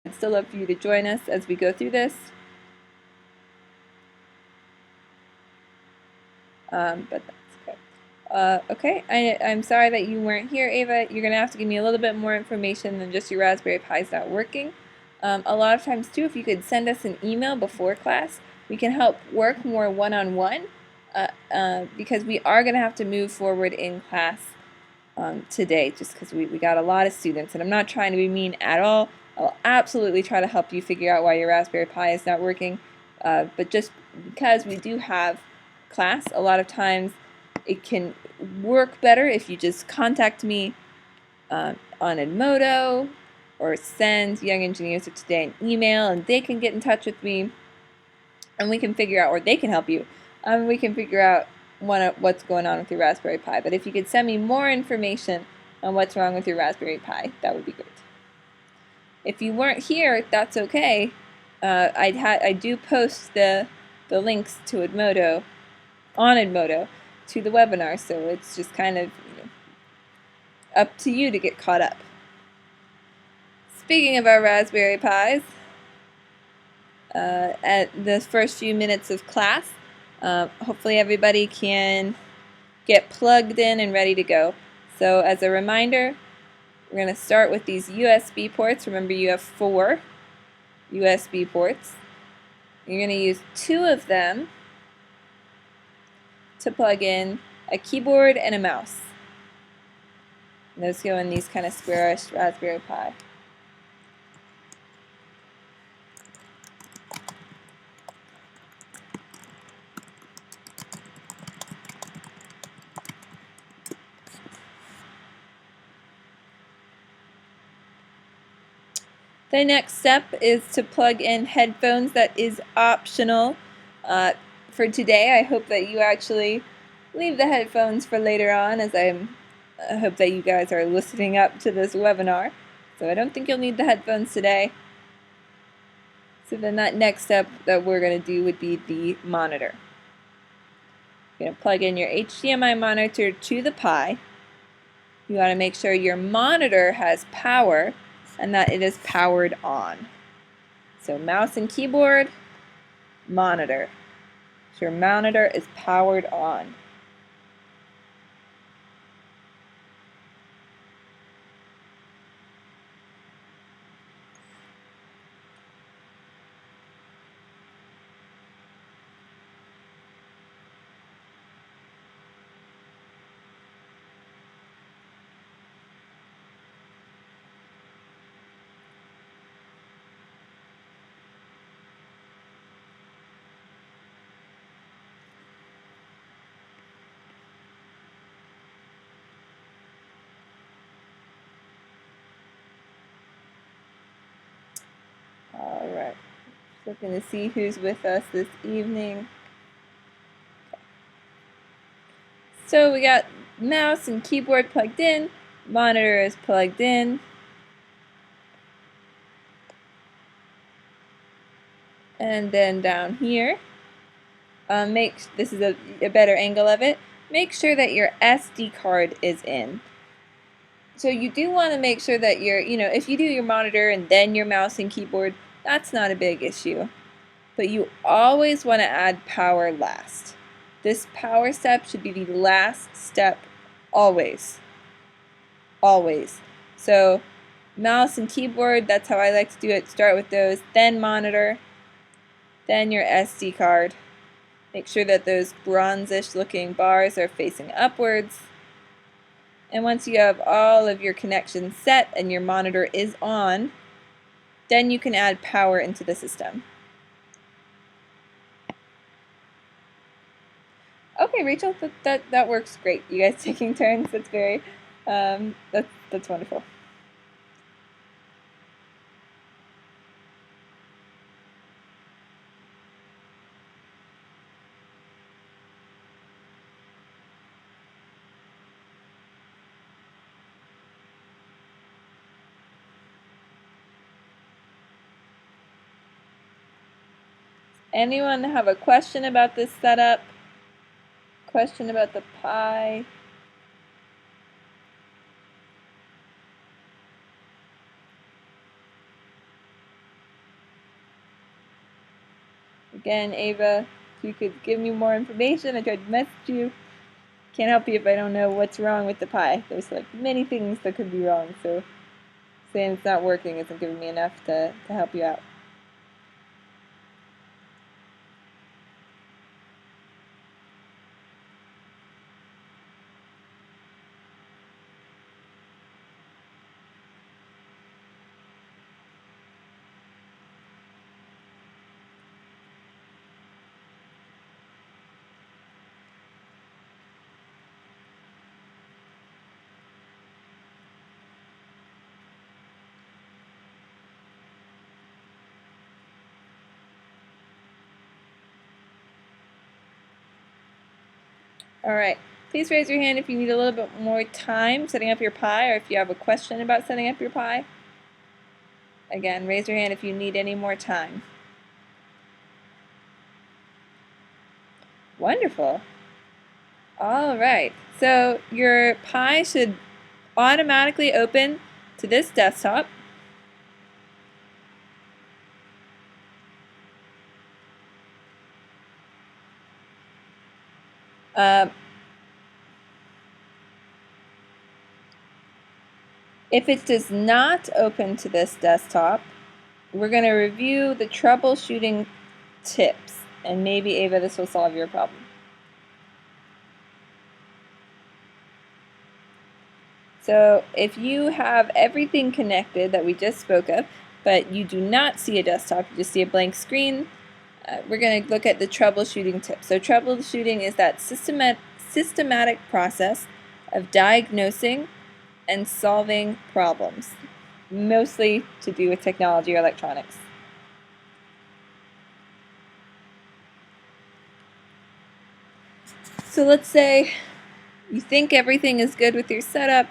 I'd still love for you to join us as we go through this. But that's okay. Okay, I'm sorry that you weren't here, Ava. You're going to have to give me a little bit more information than just your Raspberry Pi's not working. A lot of times, too, if you could send us an email before class, we can help work more one-on-one because we are going to have to move forward in class today just because we got a lot of students. And I'm not trying to be mean at all. I'll absolutely try to help you figure out why your Raspberry Pi is not working. But just because we do have class, a lot of times it can work better if you just contact me on Edmodo or send Young Engineers of Today an email and they can get in touch with me and we can figure out, or they can help you, we can figure out what's going on with your Raspberry Pi. But if you could send me more information on what's wrong with your Raspberry Pi, that would be great. If you weren't here, that's okay. I do post the links to Edmodo, on Edmodo, to the webinar, so it's just kind of up to you to get caught up. Speaking of our Raspberry Pis, at the first few minutes of class, hopefully everybody can get plugged in and ready to go. So as a reminder, we're going to start with these USB ports. Remember, you have 4 USB ports. You're going to use 2 of them to plug in a keyboard and a mouse. And those go in these kind of squarish Raspberry Pi. The next step is to plug in headphones. That is optional for today. I hope that you actually leave the headphones for later on, as I hope that you guys are listening up to this webinar. So I don't think you'll need the headphones today. So then that next step that we're going to do would be the monitor. You're going to plug in your HDMI monitor to the Pi. You want to make sure your monitor has power and that it is powered on. So mouse and keyboard, monitor. So your monitor is powered on. Alright, just looking to see who's with us this evening. So we got mouse and keyboard plugged in, monitor is plugged in. And then down here, this is a better angle of it, make sure that your SD card is in. So you do want to make sure that if you do your monitor and then your mouse and keyboard, that's not a big issue. But you always want to add power last. This power step should be the last step always. Always. So mouse and keyboard, that's how I like to do it. Start with those, then monitor, then your SD card. Make sure that those bronzish looking bars are facing upwards. And once you have all of your connections set and your monitor is on, then you can add power into the system. Okay, Rachel, that works great. You guys taking turns, that's very, that's wonderful. Anyone have a question about this setup? Question about the Pi? Again, Ava, if you could give me more information. I tried to message you. Can't help you if I don't know what's wrong with the Pi. There's like many things that could be wrong, so saying it's not working isn't giving me enough to help you out. Alright, please raise your hand if you need a little bit more time setting up your Pi, or if you have a question about setting up your Pi. Again, raise your hand if you need any more time. Wonderful. Alright, so your Pi should automatically open to this desktop. If it does not open to this desktop, we're going to review the troubleshooting tips, and maybe, Ava, this will solve your problem. So if you have everything connected that we just spoke of, but you do not see a desktop, you just see a blank screen, we're going to look at the troubleshooting tips. So troubleshooting is that systematic process of diagnosing and solving problems, mostly to do with technology or electronics. So let's say you think everything is good with your setup,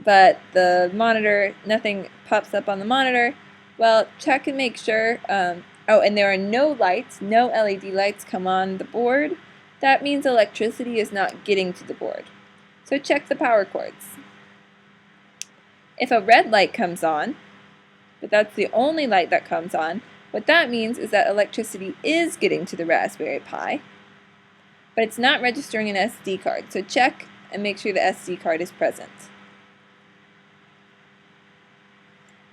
but the monitor, nothing pops up on the monitor. Well, check and make sure. Oh, and there are no lights, no LED lights come on the board. That means electricity is not getting to the board. So check the power cords. If a red light comes on, but that's the only light that comes on, what that means is that electricity is getting to the Raspberry Pi, but it's not registering an SD card. So check and make sure the SD card is present.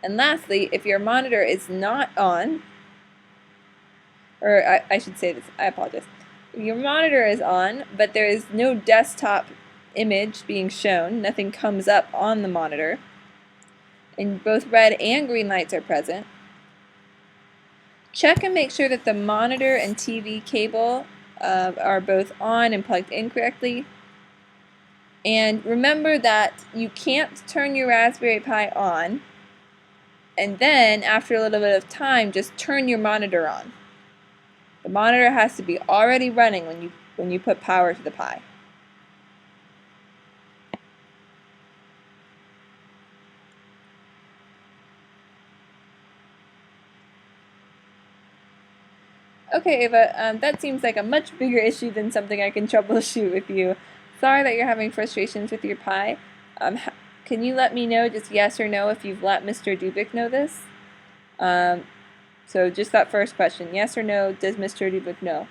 And lastly, if your monitor is not on, or I should say this, I apologize. If your monitor is on, but there is no desktop image being shown, nothing comes up on the monitor, and both red and green lights are present, check and make sure that the monitor and TV cable are both on and plugged in correctly. And remember that you can't turn your Raspberry Pi on and then, after a little bit of time, just turn your monitor on. The monitor has to be already running when you put power to the Pi. Okay, Ava, that seems like a much bigger issue than something I can troubleshoot with you. Sorry that you're having frustrations with your Pi. Can you let me know just yes or no if you've let Mr. Dubik know this? So just that first question, yes or no, does Mr. Dubik know?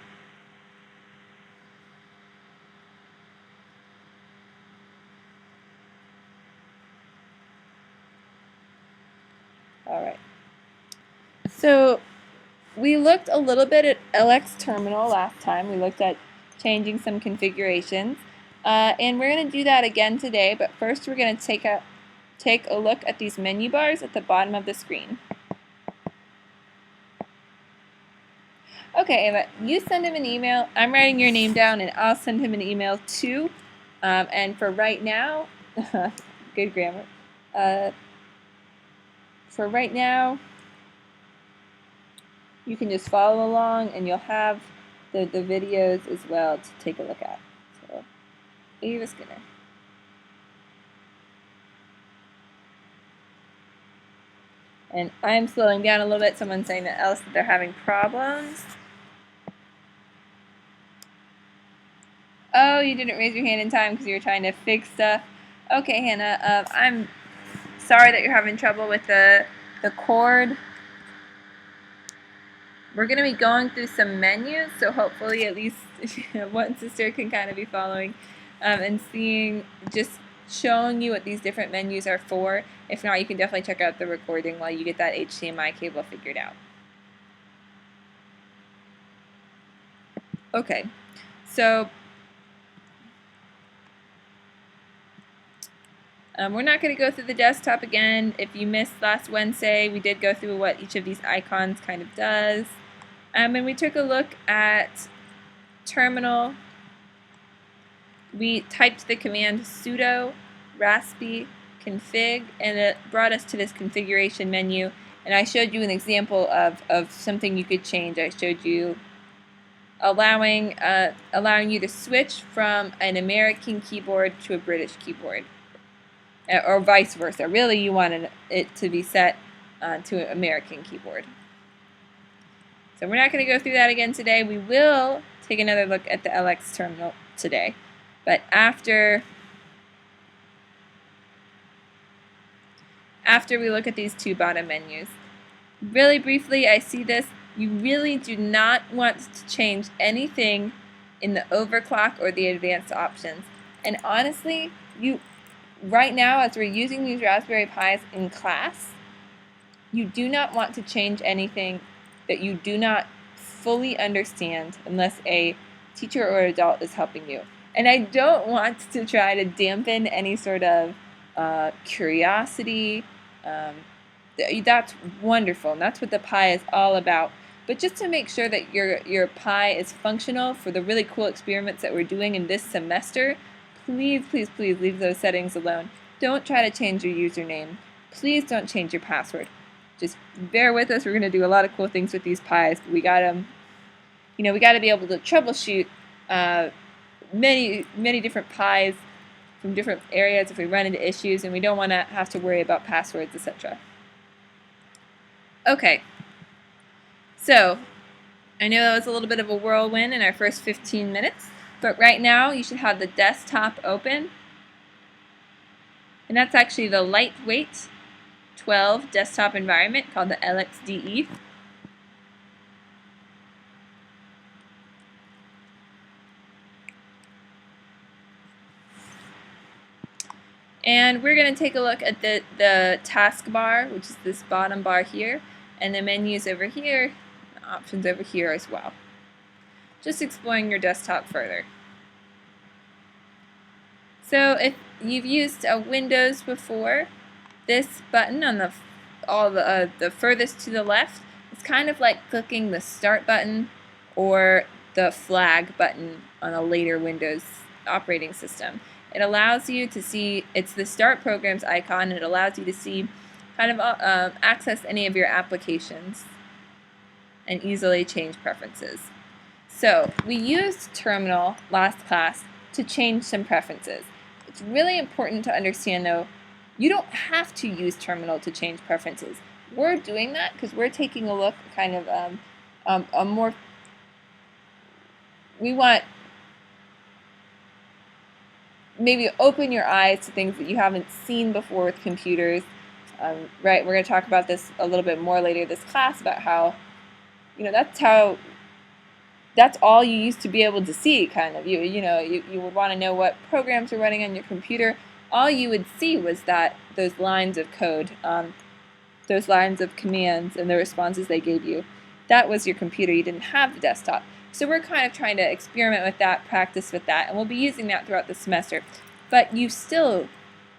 Alright. So we looked a little bit at LX Terminal last time. We looked at changing some configurations. And we're going to do that again today, but first we're going to take a look at these menu bars at the bottom of the screen. Okay, Ava, you send him an email. I'm writing your name down, and I'll send him an email too. And for right now, good grammar. For right now, you can just follow along, and you'll have the videos as well to take a look at. So, Ava Skinner. And I'm slowing down a little bit. Someone's saying that they're having problems. Oh, you didn't raise your hand in time because you were trying to fix stuff. Okay, Hannah, I'm sorry that you're having trouble with the cord. we're going to be going through some menus, so hopefully at least one sister can kind of be following and seeing, just showing you what these different menus are for. If not, you can definitely check out the recording while you get that HDMI cable figured out. Okay, so we're not going to go through the desktop again. If you missed last Wednesday, we did go through what each of these icons kind of does. And we took a look at terminal. We typed the command sudo raspi config, and it brought us to this configuration menu. And I showed you an example of something you could change. I showed you allowing you to switch from an American keyboard to a British keyboard, or vice versa. Really, you wanted it to be set to an American keyboard. So we're not going to go through that again today. We will take another look at the LX terminal today. But after we look at these two bottom menus, really briefly, I see this. You really do not want to change anything in the overclock or the advanced options. And honestly, right now, as we're using these Raspberry Pis in class, you do not want to change anything that you do not fully understand unless a teacher or adult is helping you. And I don't want to try to dampen any sort of curiosity. That's wonderful, and that's what the Pi is all about. But just to make sure that your Pi is functional for the really cool experiments that we're doing in this semester, please, please, please leave those settings alone. Don't try to change your username. Please don't change your password. Just bear with us. We're going to do a lot of cool things with these Pis. But we got to be able to troubleshoot many different Pis from different areas if we run into issues, and we don't want to have to worry about passwords, etc. Okay, so I know that was a little bit of a whirlwind in our first 15 minutes, but right now you should have the desktop open, and that's actually the lightweight 12 desktop environment called the LXDE. And we're going to take a look at the taskbar, which is this bottom bar here, and the menus over here, the options over here as well. Just exploring your desktop further. So if you've used Windows before, this button on the furthest to the left is kind of like clicking the Start button or the Flag button on a later Windows operating system. It allows you to see, it's the Start Programs icon, and it allows you to see kind of access any of your applications and easily change preferences. So we used Terminal last class to change some preferences. It's really important to understand, though, you don't have to use Terminal to change preferences. We're doing that because we're taking a look kind of we want maybe open your eyes to things that you haven't seen before with computers. Right, we're going to talk about this a little bit more later this class about how, that's all you used to be able to see, kind of. You would want to know what programs are running on your computer. All you would see was those lines of code, those lines of commands and the responses they gave you. That was your computer. You didn't have the desktop. So we're kind of trying to experiment with that, practice with that, and we'll be using that throughout the semester. But you still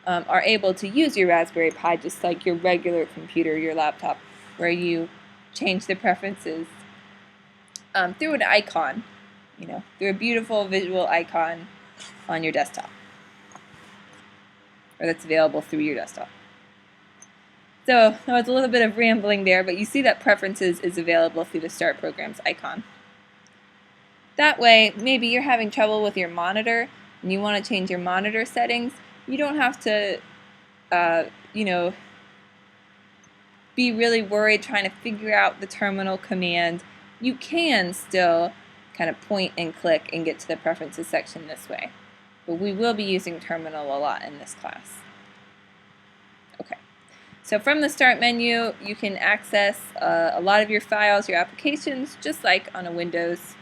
are able to use your Raspberry Pi just like your regular computer, your laptop, where you change the preferences through an icon, through a beautiful visual icon on your desktop, or that's available through your desktop. So that was a little bit of rambling there, but you see that preferences is available through the Start Programs icon. That way, maybe you're having trouble with your monitor and you want to change your monitor settings. You don't have to, be really worried trying to figure out the terminal command. You can still kind of point and click and get to the preferences section this way. But we will be using terminal a lot in this class. Okay. So from the Start menu, you can access a lot of your files, your applications, just like on a Windows.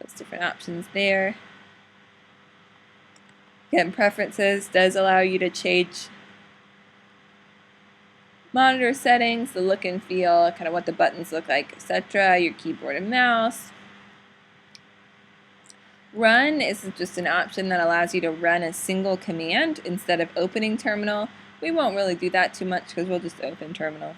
Those different options there. Again, preferences does allow you to change monitor settings, the look and feel, kind of what the buttons look like, etc., your keyboard and mouse. Run is just an option that allows you to run a single command instead of opening terminal. We won't really do that too much because we'll just open terminal.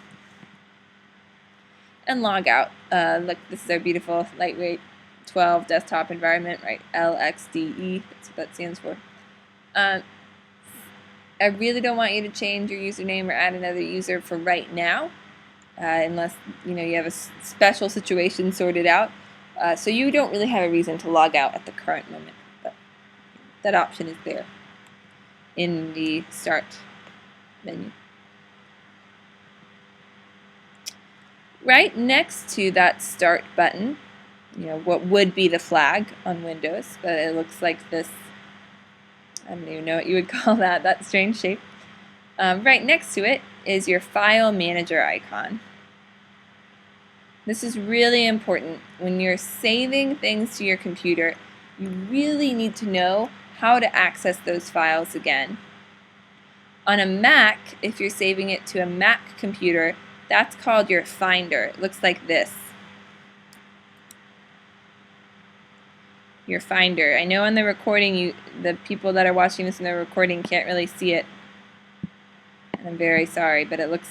And log out. Look, this is our beautiful lightweight 12 desktop environment, right? LXDE, that's what that stands for. I really don't want you to change your username or add another user for right now, unless you have a special situation sorted out. So you don't really have a reason to log out at the current moment, but that option is there in the Start menu. Right next to that Start button, what would be the flag on Windows, but it looks like this. I don't even know what you would call that strange shape. Right next to it is your File Manager icon. This is really important. When you're saving things to your computer, you really need to know how to access those files again. On a Mac, if you're saving it to a Mac computer, that's called your Finder. It looks like this. Your Finder. I know on the recording, the people that are watching this in the recording can't really see it. And I'm very sorry, but it looks,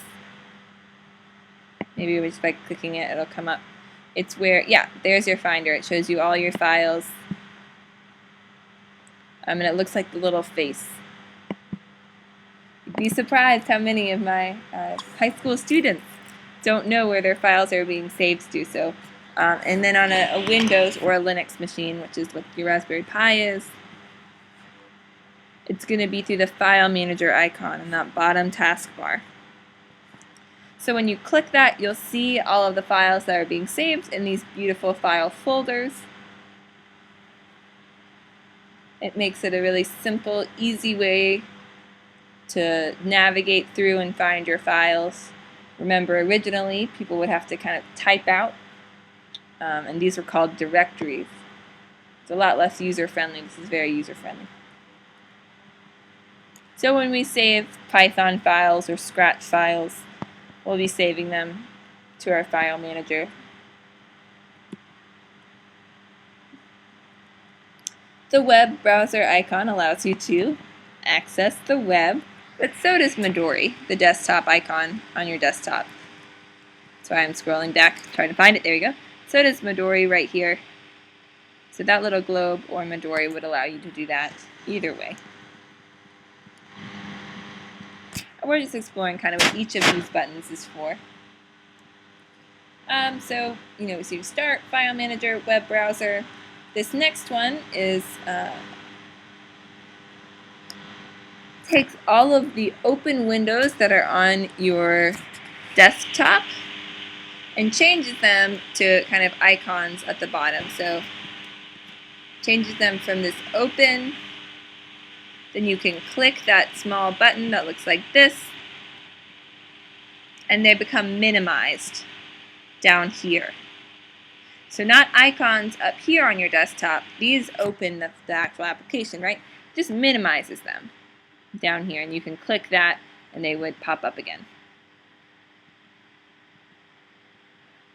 maybe just by clicking it, it'll come up. It's where, yeah, there's your Finder. It shows you all your files. And it looks like the little face. You'd be surprised how many of my high school students don't know where their files are being saved to. So, and then on a Windows or a Linux machine, which is what your Raspberry Pi is, it's going to be through the File Manager icon in that bottom taskbar. So when you click that, you'll see all of the files that are being saved in these beautiful file folders. It makes it a really simple, easy way to navigate through and find your files. Remember, originally, people would have to kind of type out, and these were called directories. It's a lot less user-friendly. This is very user-friendly. So when we save Python files or Scratch files, we'll be saving them to our File Manager. The web browser icon allows you to access the web, but so does Midori, the desktop icon on your desktop. So I'm scrolling back, trying to find it. There you go. So does Midori right here. So that little globe or Midori would allow you to do that either way. We're just exploring kind of what each of these buttons is for. So you Start, File Manager, Web Browser. This next one is takes all of the open windows that are on your desktop and changes them to kind of icons at the bottom. So changes them from this open. Then you can click that small button that looks like this, and they become minimized down here. So not icons up here on your desktop. These open the actual application, right? Just minimizes them down here, and you can click that, and they would pop up again.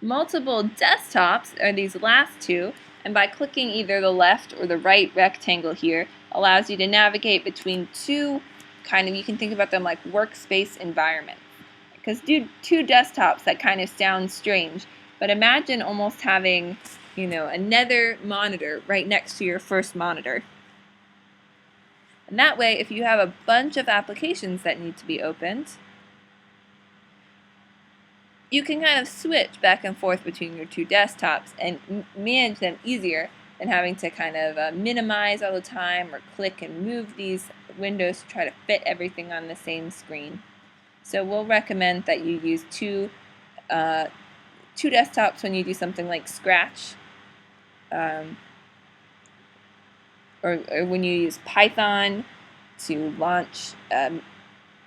Multiple desktops are these last two, and by clicking either the left or the right rectangle here, allows you to navigate between two you can think about them like workspace environments. Because two desktops, that kind of sounds strange, but imagine almost having, another monitor right next to your first monitor. And that way, if you have a bunch of applications that need to be opened, you can kind of switch back and forth between your two desktops and manage them easier than having to kind of minimize all the time or click and move these windows to try to fit everything on the same screen. So we'll recommend that you use two desktops when you do something like Scratch, or when you use Python to launch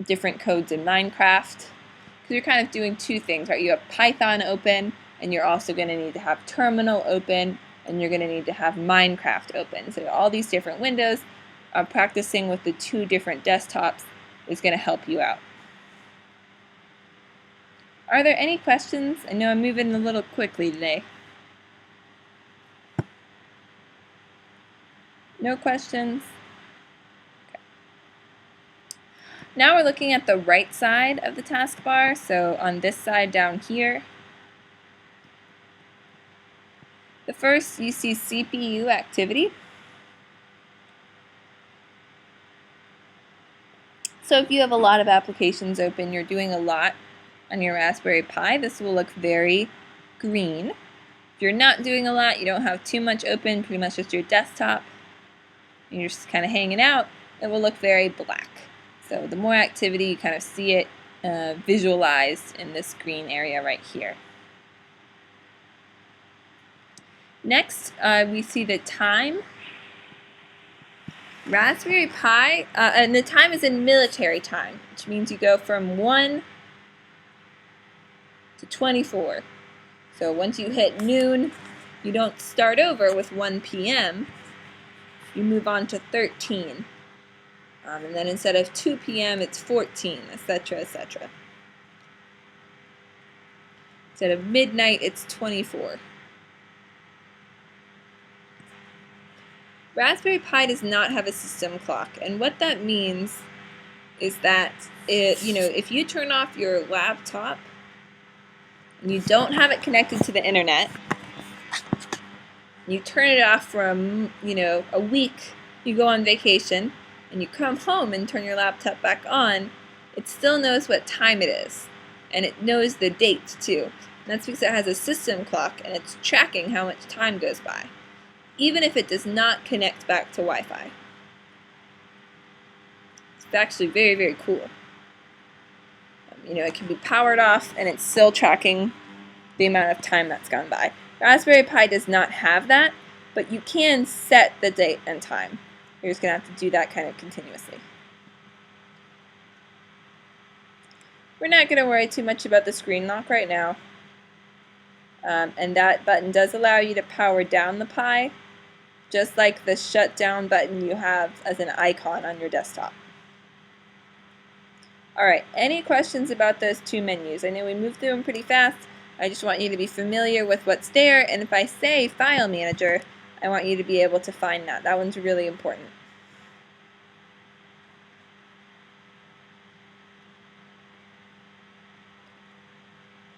different codes in Minecraft, because you're kind of doing two things, right? You have Python open, and you're also going to need to have Terminal open, and you're going to need to have Minecraft open. So all these different windows, practicing with the two different desktops is going to help you out. Are there any questions? I know I'm moving a little quickly today. No questions? Okay. Now we're looking at the right side of the taskbar, so on this side down here. The first, you see CPU activity. So if you have a lot of applications open, you're doing a lot on your Raspberry Pi, this will look very green. If you're not doing a lot, you don't have too much open, pretty much just your desktop, and you're just kind of hanging out, it will look very black. So the more activity, you kind of see it visualized in this green area right here. Next, we see the time. Raspberry Pi, and the time is in military time, which means you go from 1 to 24. So once you hit noon, you don't start over with 1 p.m., you move on to 13. And then instead of 2 p.m., it's 14, etc., etc. Instead of midnight, it's 24. Raspberry Pi does not have a system clock, and what that means is that if you turn off your laptop and you don't have it connected to the internet, you turn it off for a week, you go on vacation, and you come home and turn your laptop back on, it still knows what time it is, and it knows the date too. And that's because it has a system clock and it's tracking how much time goes by, even if it does not connect back to Wi-Fi. It's actually very, very cool. It can be powered off and it's still tracking the amount of time that's gone by. Raspberry Pi does not have that, but you can set the date and time. You're just going to have to do that kind of continuously. We're not going to worry too much about the screen lock right now. And that button does allow you to power down the Pi, just like the shutdown button you have as an icon on your desktop. Alright, any questions about those two menus? I know we moved through them pretty fast. I just want you to be familiar with what's there, and if I say File Manager, I want you to be able to find that. That one's really important.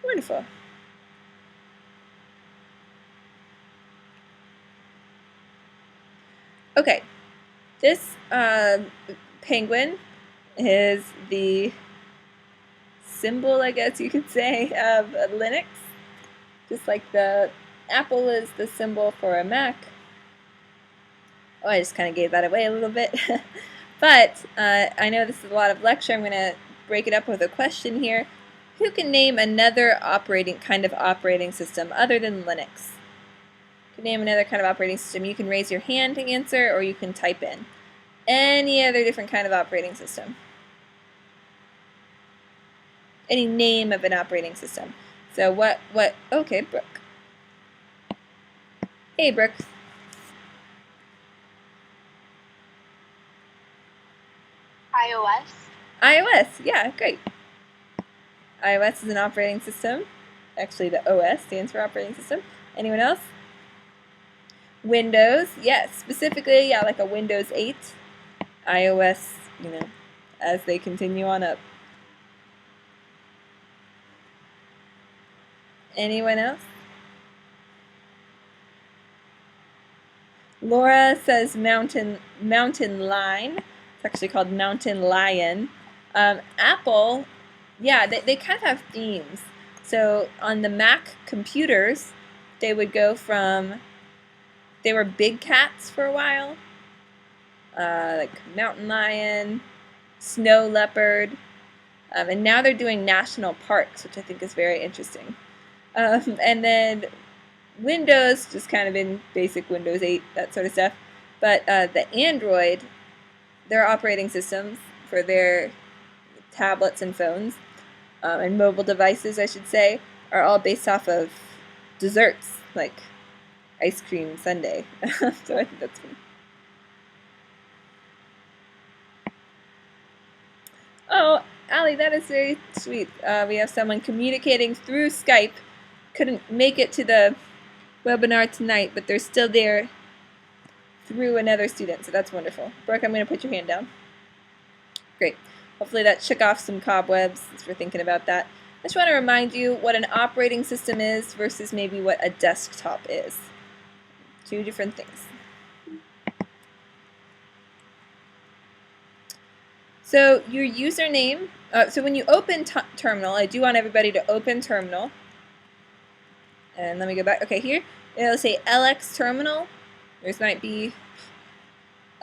Wonderful. Okay, this penguin is the symbol, I guess you could say, of Linux. Just like the Apple is the symbol for a Mac. Oh, I just kind of gave that away a little bit. But I know this is a lot of lecture. I'm going to break it up with a question here. Who can name another kind of operating system other than Linux? Can name another kind of operating system. You can raise your hand to answer, or you can type in. Any other different kind of operating system. Any name of an operating system. So okay, Brooke. Hey, Brooke. iOS. iOS, yeah, great. iOS is an operating system. Actually, the OS stands for operating system. Anyone else? Windows, yes, specifically, yeah, like a Windows 8. iOS, as they continue on up. Anyone else? Laura says mountain lion. It's actually called mountain lion. Apple, yeah, they kind of have themes. So on the Mac computers, they would go from, they were big cats for a while, like mountain lion, snow leopard, and now they're doing national parks, which I think is very interesting. And then Windows, just kind of in basic Windows 8, that sort of stuff. But the Android, their operating systems for their tablets and phones, and mobile devices, I should say, are all based off of desserts, like ice cream sundae. So I think that's funny. Oh, Allie, that is very sweet. We have someone communicating through Skype. Couldn't make it to the webinar tonight, but they're still there through another student, so that's wonderful. Brooke, I'm going to put your hand down. Great. Hopefully that shook off some cobwebs as we're thinking about that. I just want to remind you what an operating system is versus maybe what a desktop is. Two different things. So your username, so when you open Terminal, I do want everybody to open Terminal. And let me go back. Okay, here it'll say LX Terminal. Yours might be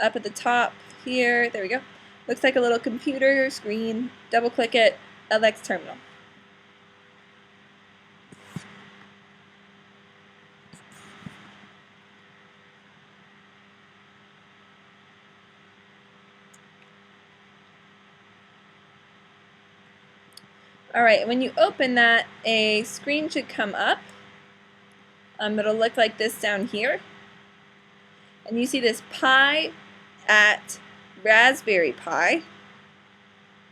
up at the top here. There we go. Looks like a little computer screen. Double click it, LX Terminal. Alright, when you open that, a screen should come up. It'll look like this down here. And you see this Pi at Raspberry Pi.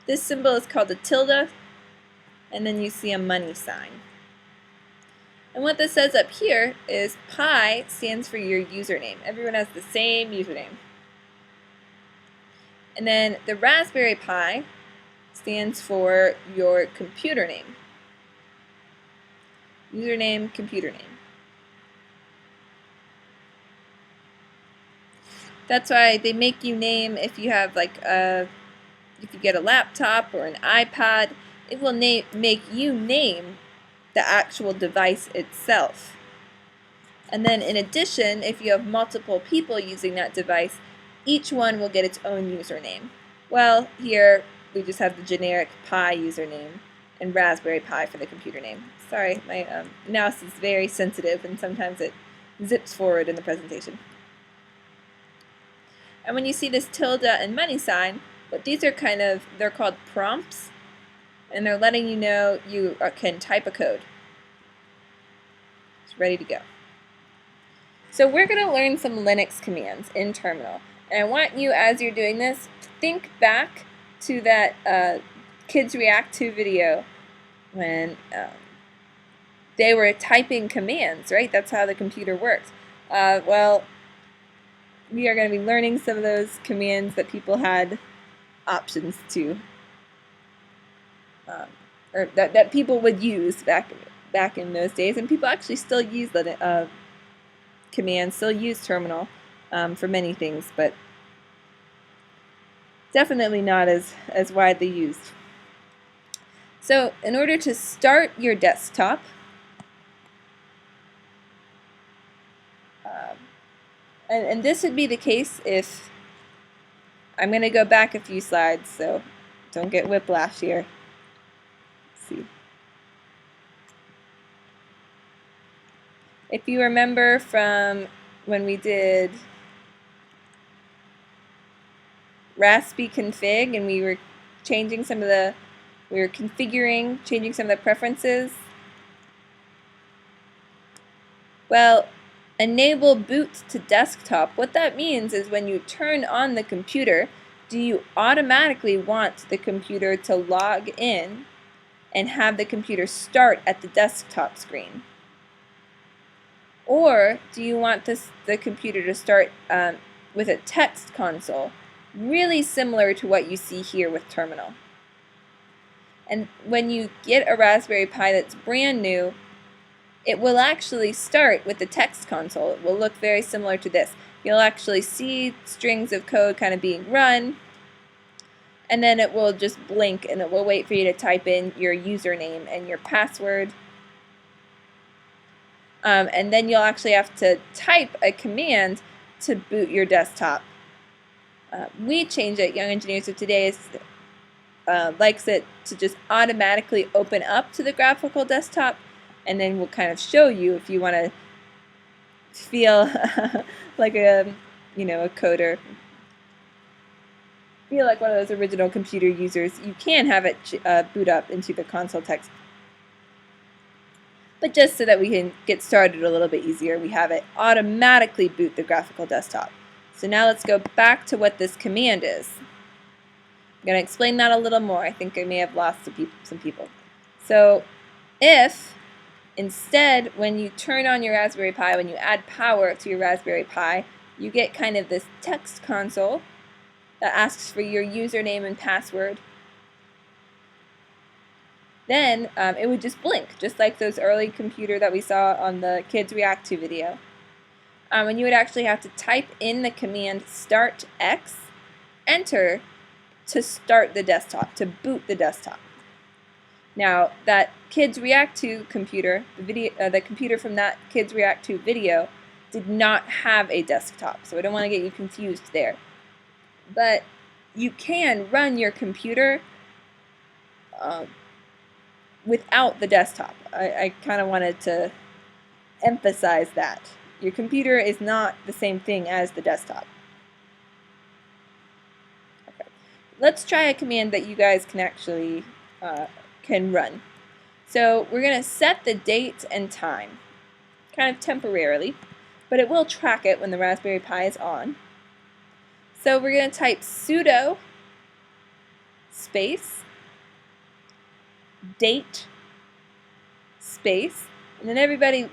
This symbol is called a tilde, and then you see a money sign. And what this says up here is Pi stands for your username. Everyone has the same username. And then the Raspberry Pi stands for your computer name. Username, computer name. That's why they make you name, if you have like if you get a laptop or an iPad, it will make you name the actual device itself. And then in addition, if you have multiple people using that device, each one will get its own username. Well, here we just have the generic Pi username and Raspberry Pi for the computer name. Sorry, my mouse is very sensitive and sometimes it zips forward in the presentation. And when you see this tilde and money sign, but these are they're called prompts, and they're letting you know you can type a code. It's ready to go. So we're going to learn some Linux commands in Terminal. And I want you, as you're doing this, to think back to that Kids React To video when they were typing commands, right? That's how the computer works. Well, we are going to be learning some of those commands that people had options to, or that people would use back in those days, and people actually still use the commands, still use Terminal for many things, but definitely not as widely used. So in order to start your desktop, and this would be the case if, I'm going to go back a few slides, so don't get whiplash here. Let's see. If you remember from when we did Raspi config and we were changing some of the, changing some of the preferences. Well, enable boot to desktop, what that means is when you turn on the computer, do you automatically want the computer to log in and have the computer start at the desktop screen? Or do you want the computer to start with a text console, really similar to what you see here with Terminal? And when you get a Raspberry Pi that's brand new, it will actually start with the text console. It will look very similar to this. You'll actually see strings of code kind of being run, and then it will just blink and it will wait for you to type in your username and your password. And then you'll actually have to type a command to boot your desktop. We change it, Young Engineers of Today likes it to just automatically open up to the graphical desktop, and then we'll kind of show you if you want to feel like a coder. feel like one of those original computer users, you can have it boot up into the console text. But just so that we can get started a little bit easier, we have it automatically boot the graphical desktop. So now let's go back to what this command is. I'm going to explain that a little more. I think I may have lost some people. So if instead, when you turn on your Raspberry Pi, when you add power to your Raspberry Pi, you get kind of this text console that asks for your username and password, then it would just blink, just like those early computer that we saw on the Kids React to video. And you would actually have to type in the command start X, enter, to start the desktop, to boot the desktop. Now, that Kids React to computer, the computer from that Kids React to video, did not have a desktop, so I don't want to get you confused there. But you can run your computer without the desktop. I kind of wanted to emphasize that. Your computer is not the same thing as the desktop. Okay. Let's try a command that you guys can actually can run. So we're going to set the date and time, kind of temporarily, but it will track it when the Raspberry Pi is on. So we're going to type sudo space date space, and then everybody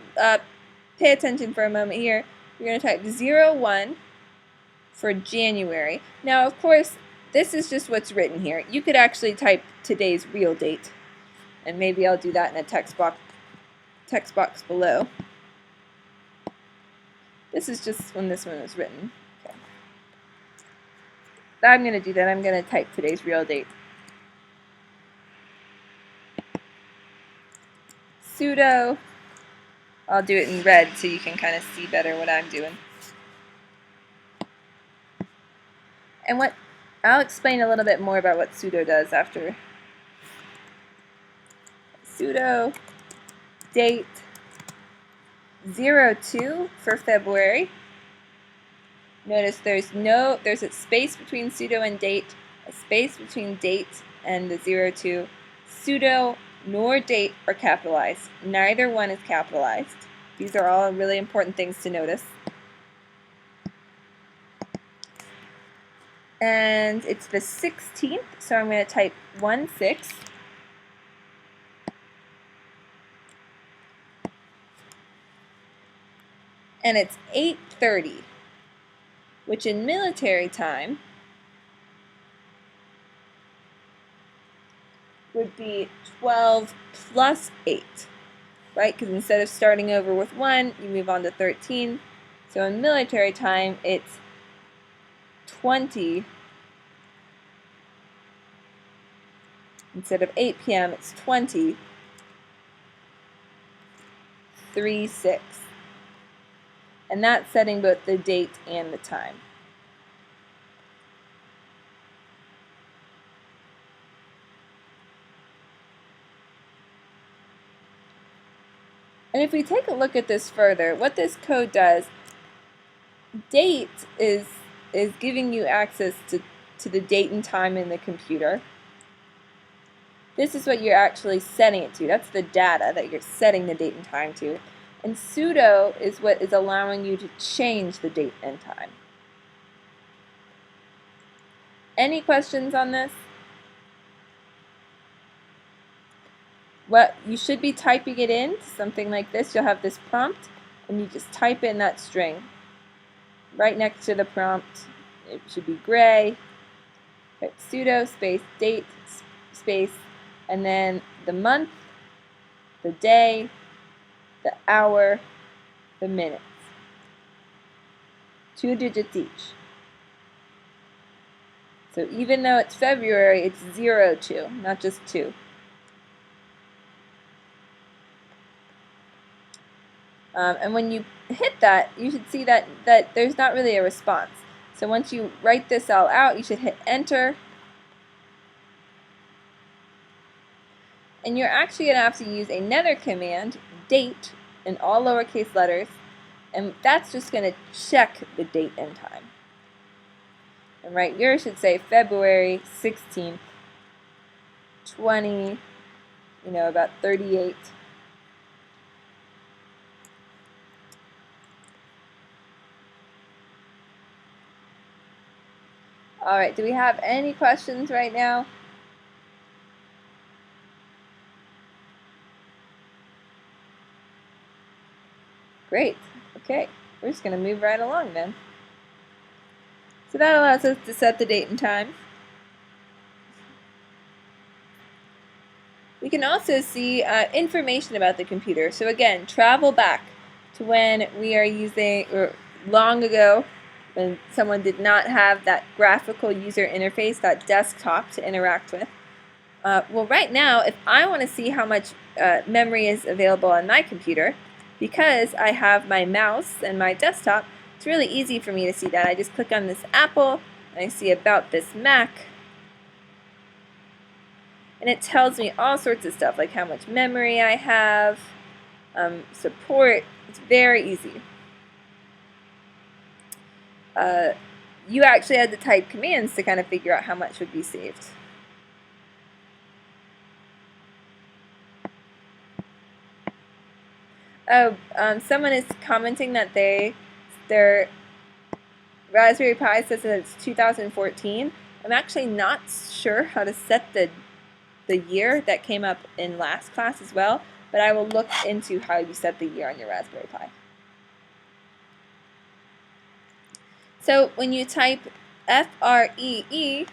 pay attention for a moment here. We're going to type 01 for January. Now, of course, this is just what's written here. You could actually type today's real date, and maybe I'll do that in a text box below. This is just when this one was written. Okay. I'm going to do that. I'm going to type today's real date. Sudo, I'll do it in red so you can kind of see better what I'm doing. And I'll explain a little bit more about what sudo does after. Sudo date 02 for February. Notice there's a space between sudo and date, a space between date and the 02. Sudo nor date are capitalized. Neither one is capitalized. These are all really important things to notice. And it's the 16th, so I'm going to type 16. And it's 8:30, which in military time would be 12 plus 8, right? Because instead of starting over with 1, you move on to 13. So in military time, it's 20. Instead of 8 p.m., it's 20. 3/6. And that's setting both the date and the time. And if we take a look at this further, what this code does, date is giving you access to the date and time in the computer. This is what you're actually setting it to. That's the data that you're setting the date and time to. And sudo is what is allowing you to change the date and time. Any questions on this? What you should be typing it in, something like this. You'll have this prompt, and you just type in that string. Right next to the prompt, it should be gray. Type sudo space date space, and then the month, the day, the hour, the minutes. 2 digits each. So even though it's February, it's 02, not just 2. And when you hit that, you should see that there's not really a response. So once you write this all out, you should hit enter. And you're actually going to have to use another command, date, in all lowercase letters, and that's just going to check the date and time. And right, yours should say February 16th, 20, about 38. All right, do we have any questions right now? Great. Okay, we're just going to move right along then. So that allows us to set the date and time. We can also see information about the computer. So again, travel back to when we are using, or long ago, when someone did not have that graphical user interface, that desktop to interact with. Well, right now, if I want to see how much memory is available on my computer, because I have my mouse and my desktop, it's really easy for me to see that. I just click on this Apple, and I see about this Mac, and it tells me all sorts of stuff, like how much memory I have, support. It's very easy. You actually had to type commands to kind of figure out how much would be saved. Oh, someone is commenting that their Raspberry Pi says that it's 2014. I'm actually not sure how to set the year. That came up in last class as well, but I will look into how you set the year on your Raspberry Pi. So when you type FREE,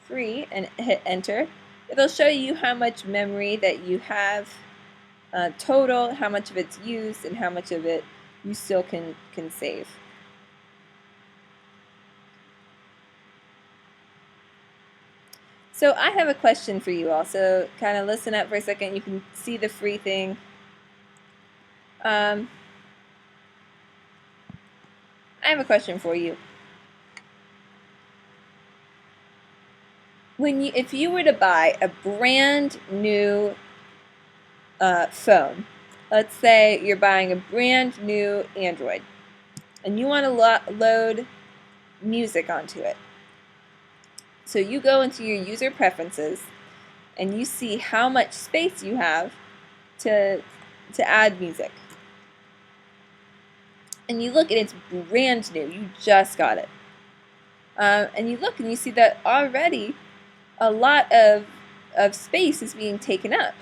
free, and hit enter, it'll show you how much memory that you have total, how much of it's used, and how much of it you still can save. So I have a question for you all. So kind of listen up for a second. You can see the free thing. I have a question for you. If you were to buy a brand new phone, let's say you're buying a brand new Android, and you want to load music onto it. So you go into your user preferences, and you see how much space you have to add music. And you look, and it's brand new. You just got it. And you look, and you see that already a lot of space is being taken up,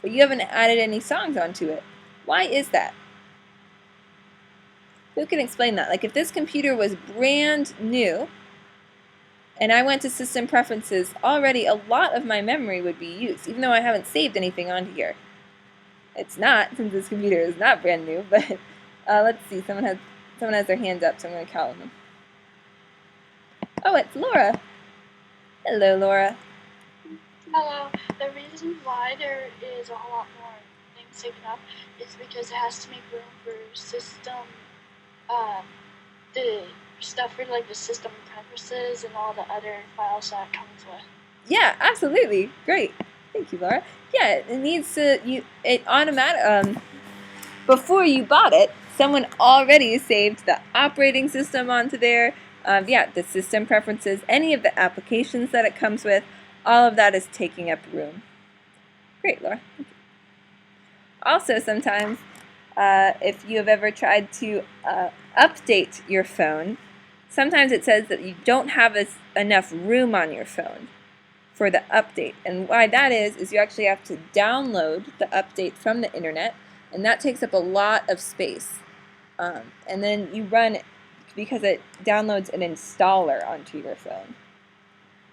but you haven't added any songs onto it. Why is that? Who can explain that? Like, if this computer was brand new and I went to system preferences, already a lot of my memory would be used, even though I haven't saved anything onto here. It's not, since this computer is not brand new, but let's see, someone has their hands up, so I'm going to call them. Oh, it's Laura. Hello, Laura. Hello. The reason why there is a whole lot more things taken up is because it has to make room for system, the stuff for like the system preferences and all the other files that it comes with. Yeah, absolutely. Great. Thank you, Laura. Yeah, it needs to, before you bought it, someone already saved the operating system onto there. Yeah, the system preferences, any of the applications that it comes with, all of that is taking up room. Great, Laura. Also, sometimes, if you have ever tried to update your phone, sometimes it says that you don't have enough room on your phone for the update. And why that is you actually have to download the update from the internet, and that takes up a lot of space. And then you run, because it downloads an installer onto your phone.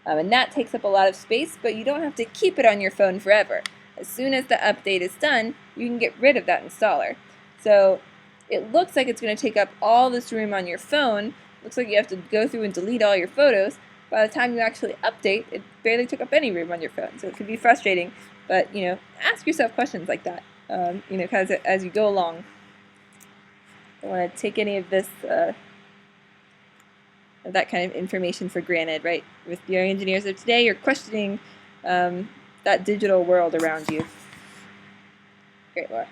And that takes up a lot of space, but you don't have to keep it on your phone forever. As soon as the update is done, you can get rid of that installer. So it looks like it's going to take up all this room on your phone. Looks like you have to go through and delete all your photos. By the time you actually update, it barely took up any room on your phone. So it can be frustrating, but ask yourself questions like that. Kind of as you go along. Don't want to take any of this, that kind of information for granted, right? With your engineers of today, you're questioning that digital world around you. Great, Laura.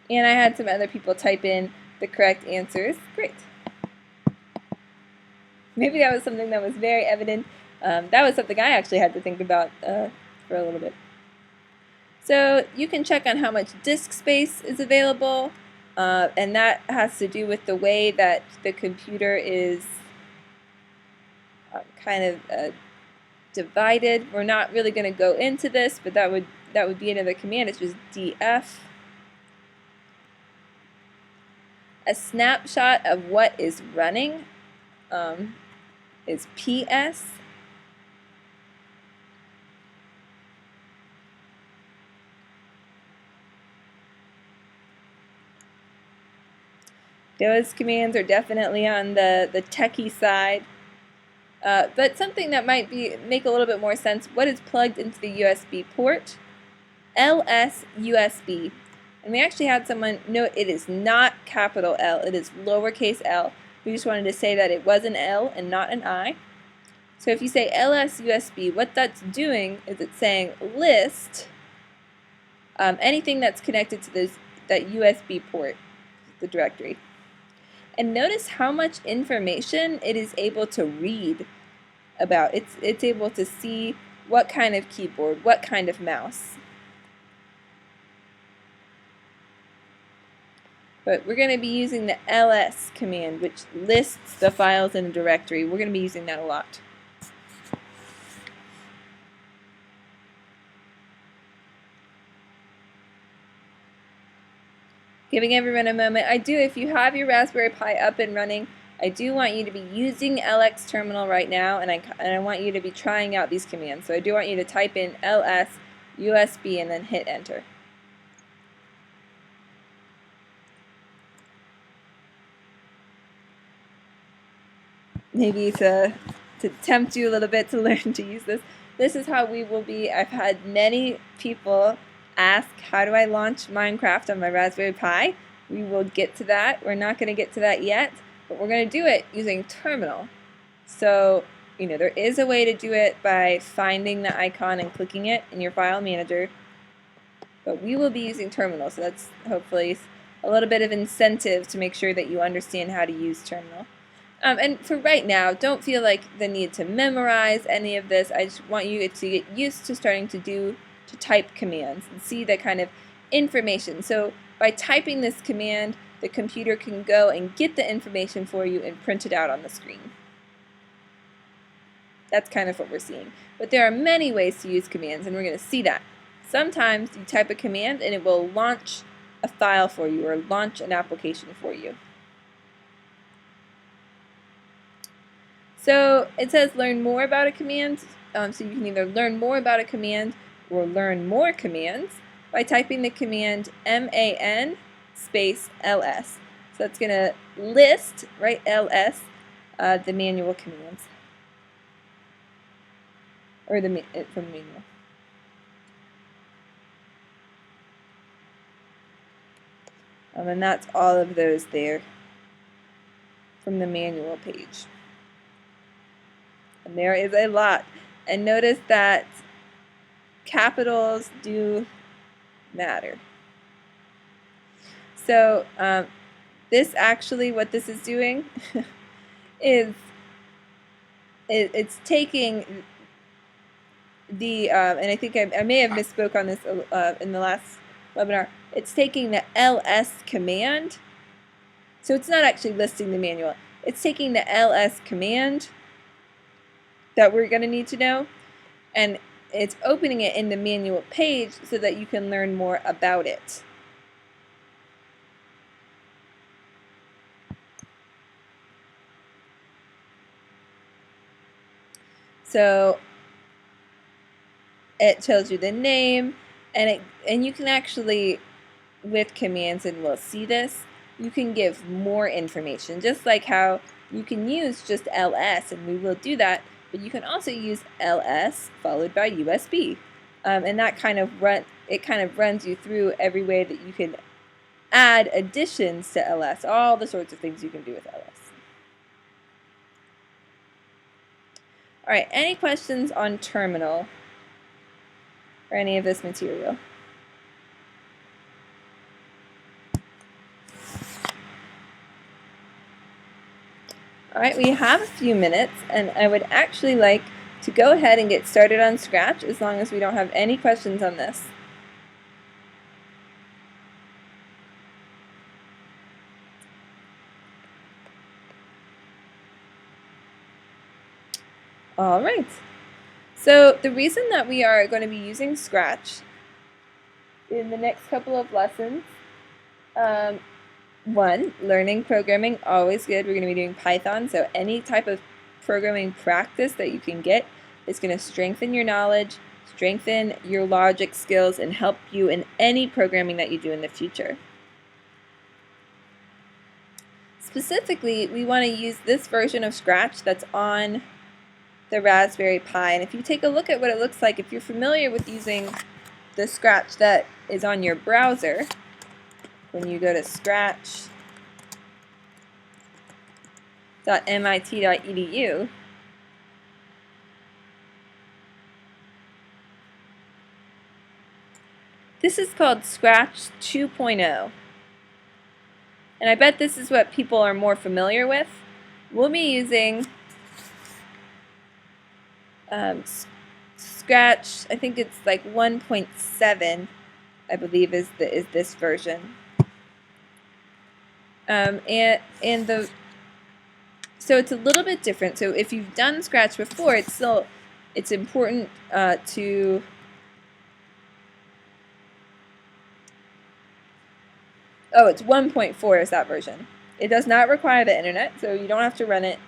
And I had some other people type in the correct answers. Great. Maybe that was something that was very evident. That was something I actually had to think about for a little bit. So you can check on how much disk space is available, and that has to do with the way that the computer is kind of divided. We're not really going to go into this, but that would be another command. It's just df. A snapshot of what is running is ps. Those commands are definitely on the techie side. But something that might make a little bit more sense, what is plugged into the USB port? LS USB. And we actually had someone note it is not capital L, it is lowercase l. We just wanted to say that it was an L and not an I. So if you say LS USB, what that's doing is it's saying list anything that's connected to that USB port, the directory. And notice how much information it is able to read about. It's able to see what kind of keyboard, what kind of mouse. But we're going to be using the ls command, which lists the files in a directory. We're going to be using that a lot. Giving everyone a moment. If you have your Raspberry Pi up and running, I do want you to be using LX terminal right now, and I want you to be trying out these commands. So I do want you to type in ls USB and then hit enter. Maybe to tempt you a little bit to learn to use this. This is how we will be. I've had many people ask, how do I launch Minecraft on my Raspberry Pi? We will get to that. We're not going to get to that yet, but we're going to do it using terminal. So, there is a way to do it by finding the icon and clicking it in your file manager, but we will be using terminal, so that's hopefully a little bit of incentive to make sure that you understand how to use terminal. And for right now, don't feel like the need to memorize any of this. I just want you to get used to starting to type commands and see the kind of information. So by typing this command, the computer can go and get the information for you and print it out on the screen. That's kind of what we're seeing. But there are many ways to use commands, and we're going to see that. Sometimes you type a command and it will launch a file for you or launch an application for you. So it says learn more about a command, so you can either learn more about a command or learn more commands by typing the command MAN space LS. So that's going to list, right, LS, the manual commands, or from the manual. And that's all of those there from the manual page. And there is a lot. And notice that capitals do matter. So this actually, what this is doing is it's taking the, and I think I may have misspoke on this in the last webinar, it's taking the ls command. So it's not actually listing the manual. It's taking the ls command that we're going to need to know, and it's opening it in the manual page so that you can learn more about it. So it tells you the name, and you can actually, with commands, and we'll see this, you can give more information, just like how you can use just ls, and we will do that, but you can also use ls followed by USB, and that kind of runs you through every way that you can add additions to ls, all the sorts of things you can do with ls. All right, any questions on terminal or any of this material? Alright, we have a few minutes, and I would actually like to go ahead and get started on Scratch as long as we don't have any questions on this. Alright, so the reason that we are going to be using Scratch in the next couple of lessons, one, learning programming, always good. We're going to be doing Python, so any type of programming practice that you can get is going to strengthen your knowledge, strengthen your logic skills, and help you in any programming that you do in the future. Specifically, we want to use this version of Scratch that's on the Raspberry Pi, and if you take a look at what it looks like, if you're familiar with using the Scratch that is on your browser, when you go to scratch.mit.edu, this is called Scratch 2.0. And I bet this is what people are more familiar with. We'll be using Scratch, I think it's like 1.7, I believe is this version. So it's a little bit different. So if you've done Scratch before, it's important to it's 1.4 is that version. It does not require the internet, so you don't have to run it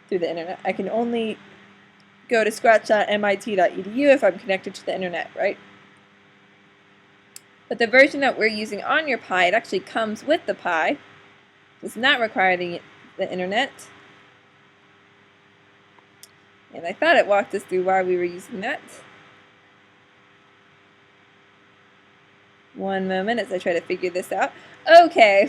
through the internet. I can only go to scratch.mit.edu if I'm connected to the internet, right? But the version that we're using on your Pi, it actually comes with the Pi. Does not require the internet. And I thought it walked us through why we were using that. One moment as I try to figure this out. Okay,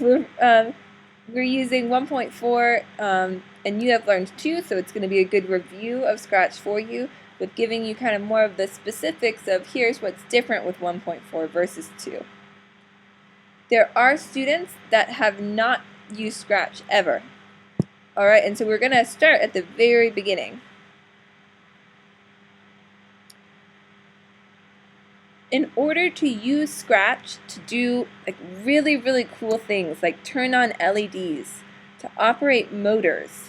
we're using 1.4, and you have learned 2, so it's going to be a good review of Scratch for you, with giving you kind of more of the specifics of here's what's different with 1.4 versus 2. There are students that have not used Scratch ever. Alright, and so we're going to start at the very beginning. In order to use Scratch to do like really, really cool things like turn on LEDs, to operate motors,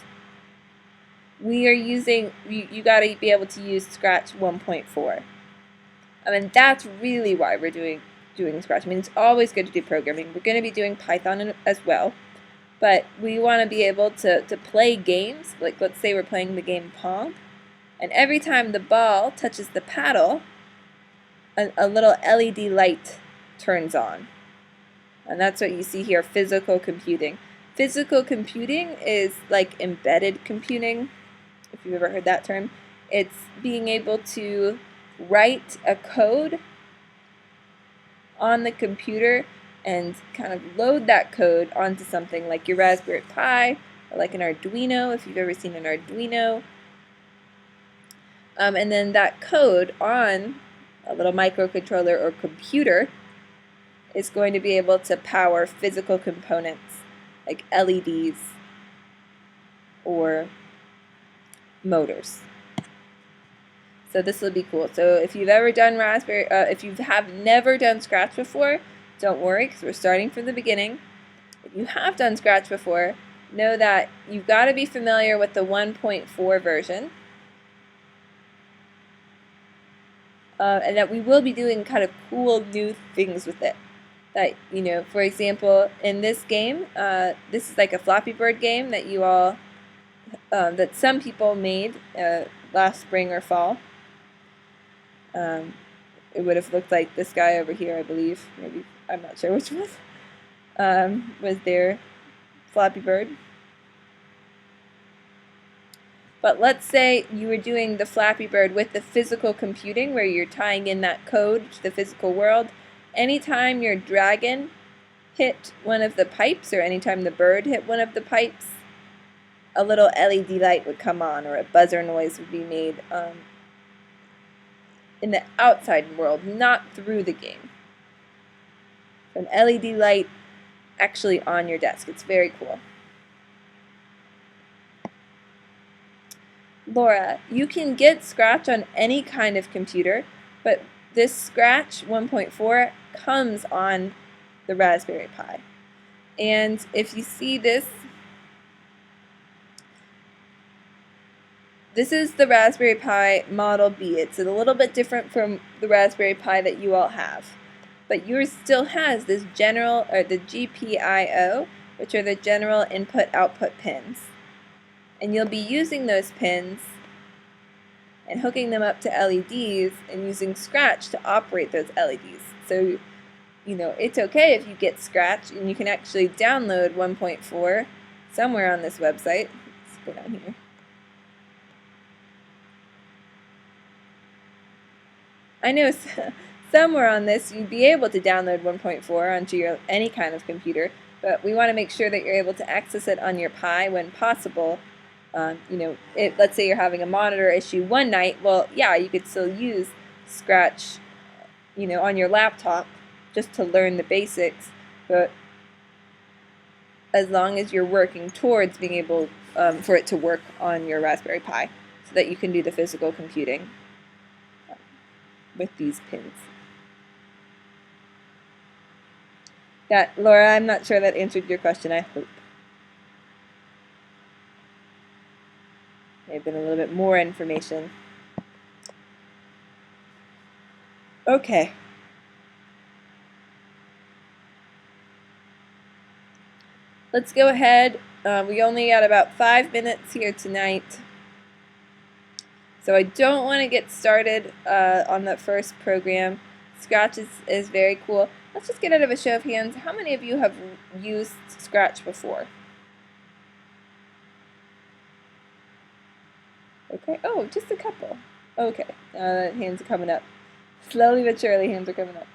we are using, you got to be able to use Scratch 1.4. I mean, that's really why we're doing Scratch. I mean, it's always good to do programming. We're going to be doing Python as well, but we want to be able to play games. Like, let's say we're playing the game Pong, and every time the ball touches the paddle, a little LED light turns on. And that's what you see here, physical computing. Physical computing is like embedded computing, if you've ever heard that term. It's being able to write a code on the computer and kind of load that code onto something like your Raspberry Pi or like an Arduino, if you've ever seen an Arduino. And then that code on a little microcontroller or computer is going to be able to power physical components like LEDs or motors. So this will be cool. So if you've ever done if you have never done Scratch before, don't worry, because we're starting from the beginning. If you have done Scratch before, know that you've got to be familiar with the 1.4 version. And that we will be doing kind of cool new things with it. That, you know, for example, in this game, this is like a Flappy Bird game that you all, that some people made last spring or fall. It would have looked like this guy over here, I believe. Maybe, I'm not sure which one. Was their Flappy Bird. But let's say you were doing the Flappy Bird with the physical computing, where you're tying in that code to the physical world. Anytime your dragon hit one of the pipes, or anytime the bird hit one of the pipes, a little LED light would come on, or a buzzer noise would be made in the outside world, not through the game. So an LED light actually on your desk. It's very cool. Laura, you can get Scratch on any kind of computer, but this Scratch 1.4 comes on the Raspberry Pi. And if you see this, this is the Raspberry Pi Model B. It's a little bit different from the Raspberry Pi that you all have. But yours still has this general, or the GPIO, which are the general input-output pins. And you'll be using those pins and hooking them up to LEDs and using Scratch to operate those LEDs. So, you know, it's okay if you get Scratch, and you can actually download 1.4 somewhere on this website. Let's go down here. I know somewhere on this you'd be able to download 1.4 onto any kind of computer, but we want to make sure that you're able to access it on your Pi when possible. You know, let's say you're having a monitor issue one night, well, yeah, you could still use Scratch, you know, on your laptop just to learn the basics, but as long as you're working towards being able for it to work on your Raspberry Pi so that you can do the physical computing with these pins. Laura, I'm not sure that answered your question, I hope. May have been a little bit more information. Okay. Let's go ahead. We only got about 5 minutes here tonight. So I don't want to get started on the first program. Scratch is very cool. Let's just get out of a show of hands. How many of you have used Scratch before? Okay. Oh, just a couple. Okay. Hands are coming up. Slowly but surely, hands are coming up.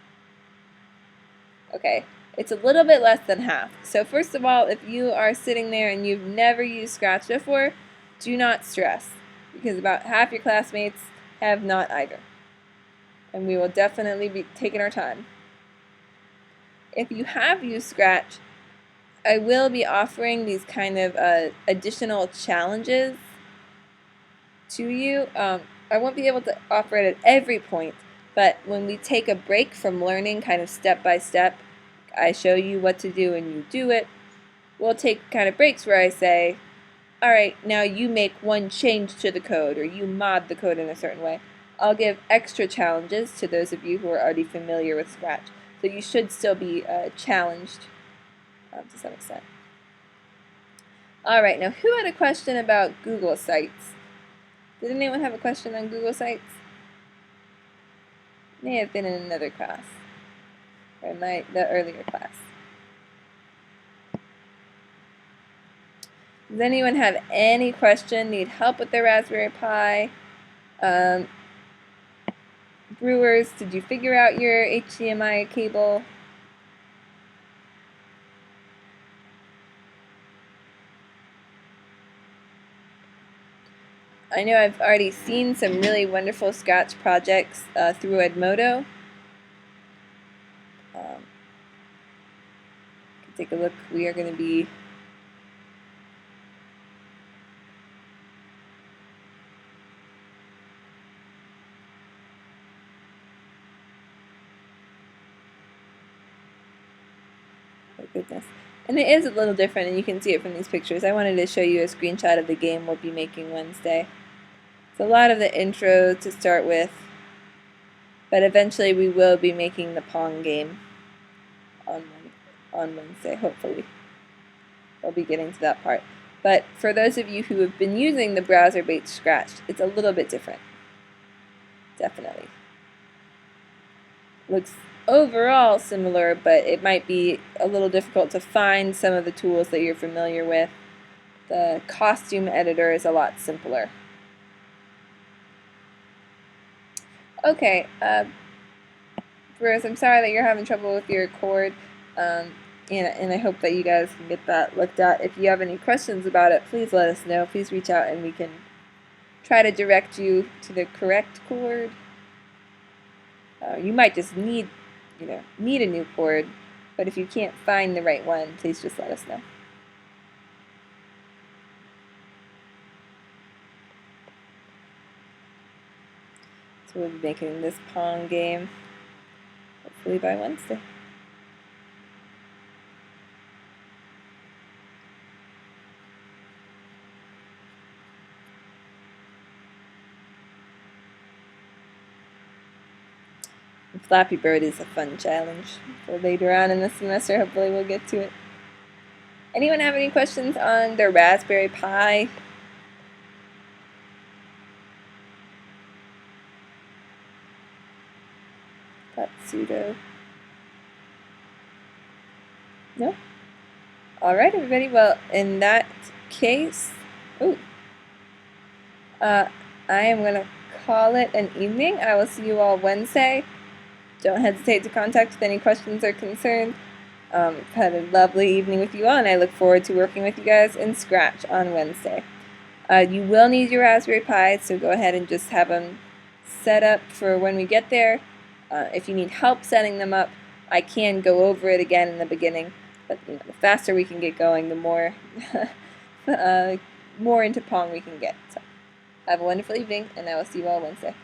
Okay. It's a little bit less than half. So first of all, if you are sitting there and you've never used Scratch before, do not stress, because about half your classmates have not either. And we will definitely be taking our time. If you have used Scratch, I will be offering these kind of additional challenges to you. I won't be able to offer it at every point, but when we take a break from learning kind of step by step, I show you what to do and you do it. We'll take kind of breaks where I say, all right, now you make one change to the code, or you mod the code in a certain way. I'll give extra challenges to those of you who are already familiar with Scratch. So you should still be challenged to some extent. All right, now who had a question about Google Sites? Did anyone have a question on Google Sites? May have been in another class, or the earlier class. Does anyone have any question, need help with their Raspberry Pi? Brewers, did you figure out your HDMI cable? I know I've already seen some really wonderful Scratch projects through Edmodo. Take a look. We are going to be goodness. And it is a little different, and you can see it from these pictures. I wanted to show you a screenshot of the game we'll be making Wednesday. It's a lot of the intro to start with, but eventually we will be making the Pong game on Wednesday, hopefully. We'll be getting to that part. But for those of you who have been using the browser-based Scratch, it's a little bit different. Definitely. Looks overall similar, but it might be a little difficult to find some of the tools that you're familiar with. The costume editor is a lot simpler. Okay, Bruce, I'm sorry that you're having trouble with your cord, and I hope that you guys can get that looked at. If you have any questions about it, please let us know. Please reach out and we can try to direct you to the correct cord. You might just need a new cord, but if you can't find the right one, please just let us know. So we'll be making this Pong game hopefully by Wednesday. Flappy Bird is a fun challenge for later on in the semester. Hopefully we'll get to it. Anyone have any questions on their Raspberry Pi? That's pseudo. No? Alright, everybody. Well, in that case, I am going to call it an evening. I will see you all Wednesday. Don't hesitate to contact with any questions or concerns. Had a lovely evening with you all, and I look forward to working with you guys in Scratch on Wednesday. You will need your Raspberry Pi, so go ahead and just have them set up for when we get there. If you need help setting them up, I can go over it again in the beginning, but the faster we can get going, the more more into Pong we can get. So, have a wonderful evening, and I will see you all Wednesday.